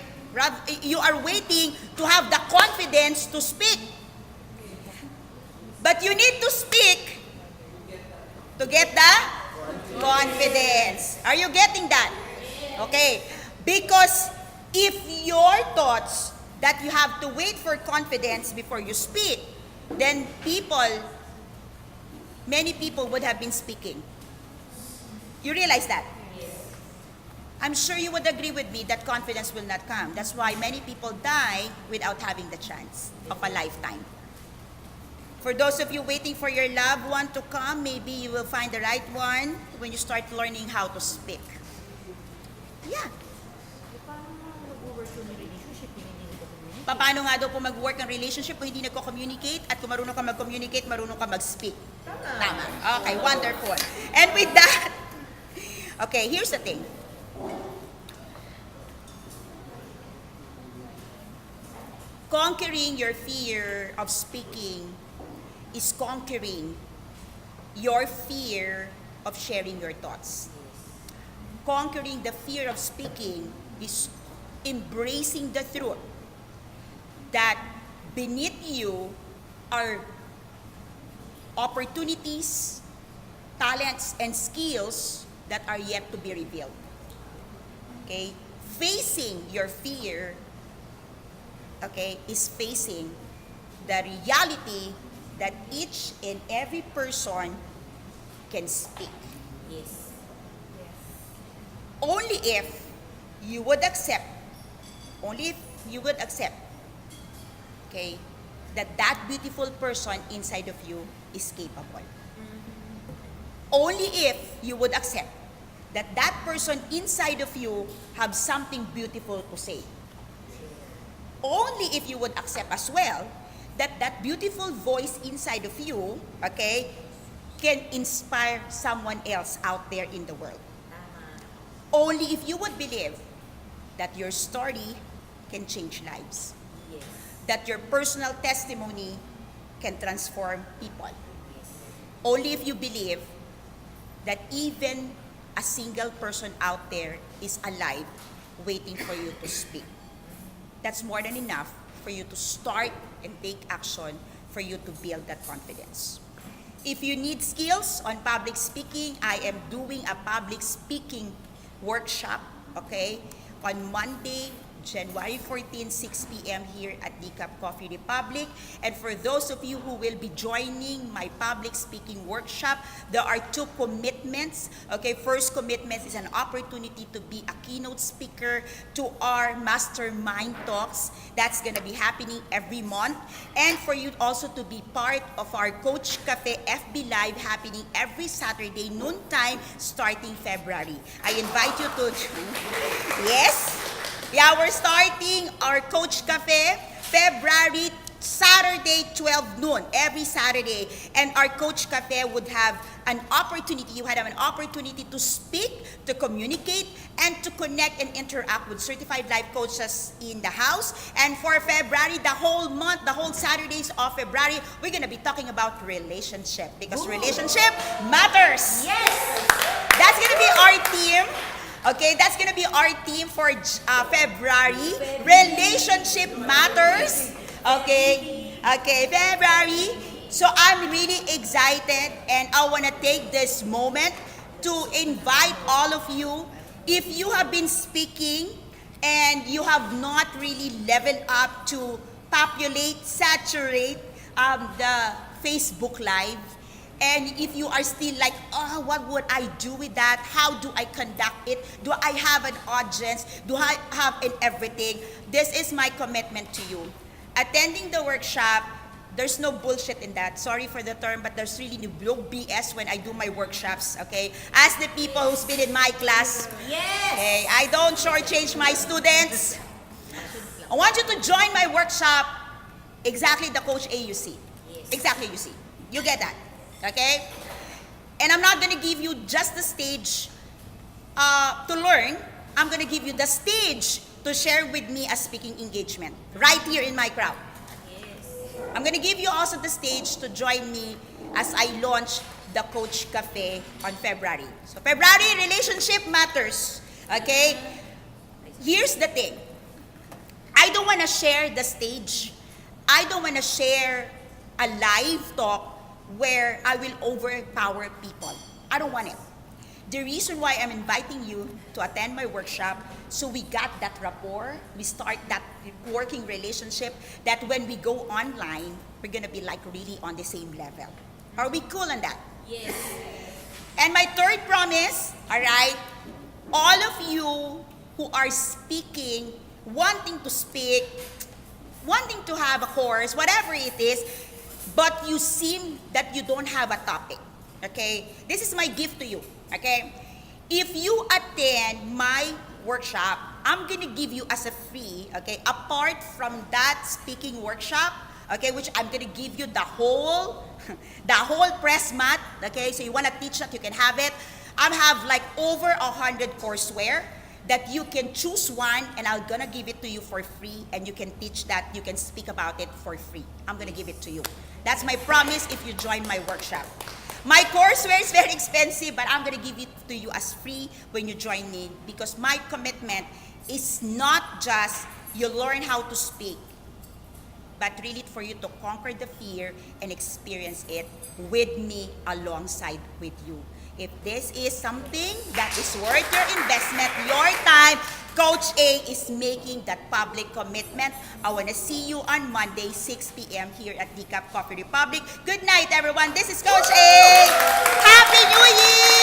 A: You are waiting to have the confidence to speak. But you need to speak to get the confidence. Are you getting that? Okay. Because if your thoughts that you have to wait for confidence before you speak, then many people would have been speaking. You realize that? I'm sure you would agree with me that confidence will not come. That's why many people die without having the chance of a lifetime. For those of you waiting for your loved one to come, maybe you will find the right one when you start learning how to speak. Yeah. Paano nga daw po mag-work ang relationship kung hindi nagko-communicate, at kung marunong ka mag-communicate, marunong ka mag-speak. Tama. Okay, wonderful. And with that, okay, here's the thing. Conquering your fear of speaking is conquering your fear of sharing your thoughts. Conquering the fear of speaking is embracing the truth that beneath you are opportunities, talents, and skills that are yet to be revealed. Okay? Facing your fear, okay, is facing the reality that each and every person can speak.
B: Yes.
A: Only if you would accept, okay, that beautiful person inside of you is capable. Only if you would accept that person inside of you have something beautiful to say. Only if you would accept as well that beautiful voice inside of you, okay, can inspire someone else out there in the world. Only if you would believe that your story can change lives.
B: Yes.
A: That your personal testimony can transform people.
B: Yes.
A: Only if you believe that even a single person out there is alive waiting for you to speak. That's more than enough for you to start and take action for you to build that confidence. If you need skills on public speaking, I am doing a public speaking workshop, okay, on Monday, January 14, 6 p.m. here at Decaf Coffee Republic. And for those of you who will be joining my public speaking workshop, there are 2 commitments. Okay, first commitment is an opportunity to be a keynote speaker to our mastermind talks. That's gonna be happening every month. And for you also to be part of our Coach Cafe FB Live happening every Saturday noontime starting February. I invite you to join. Yes. Yeah, we're starting our Coach Cafe February, Saturday, 12 noon, every Saturday. And our Coach Cafe would have an opportunity, you have an opportunity to speak, to communicate, and to connect and interact with certified life coaches in the house. And for February, the whole month, the whole Saturdays of February, we're going to be talking about relationship. Because relationship matters.
B: Yes.
A: That's going to be our theme. Okay, that's gonna be our theme for February. Relationship matters. Okay, February. So I'm really excited, and I wanna take this moment to invite all of you. If you have been speaking and you have not really leveled up to populate, saturate the Facebook Live, and if you are still like, oh, what would I do with that? How do I conduct it? Do I have an audience? Do I have an everything? This is my commitment to you. Attending the workshop, there's no bullshit in that. Sorry for the term, but there's really no BS when I do my workshops, okay? Ask the people who's been in my class.
B: Yes.
A: Okay, I don't shortchange my students. I want you to join my workshop. Exactly the Coach A you see.
B: Yes.
A: Exactly you see. You get that, okay? And I'm not gonna give you just the stage to learn. I'm gonna give you the stage to share with me a speaking engagement right here in my crowd.
B: Yes.
A: I'm gonna give you also the stage to join me as I launch the Coach Cafe on February. So February, relationship matters, okay? Here's the thing. I don't wanna share the stage. I don't wanna share a live talk where I will overpower people. I don't want it. The reason why I'm inviting you to attend my workshop, so we got that rapport, we start that working relationship, that when we go online, we're gonna be like really on the same level. Are we cool on that?
B: Yes.
A: And my third promise, all right, all of you who are speaking, wanting to speak, wanting to have a course, whatever it is, but you seem that you don't have a topic, okay? This is my gift to you, okay? If you attend my workshop, I'm gonna give you as a free, okay, apart from that speaking workshop, okay, which I'm gonna give you the whole press mat, okay? So you wanna teach that, you can have it. I have like over 100 courseware that you can choose one, and I'm gonna give it to you for free, and you can teach that, you can speak about it for free. I'm gonna give it to you. That's my promise if you join my workshop. My courseware is very expensive, but I'm gonna give it to you as free when you join me, because my commitment is not just you learn how to speak, but really for you to conquer the fear and experience it with me alongside with you. If this is something that is worth your investment, your time, Coach A is making that public commitment. I want to see you on Monday, 6 p.m. here at Decaf Coffee Republic. Good night, everyone. This is Coach A. Happy New Year!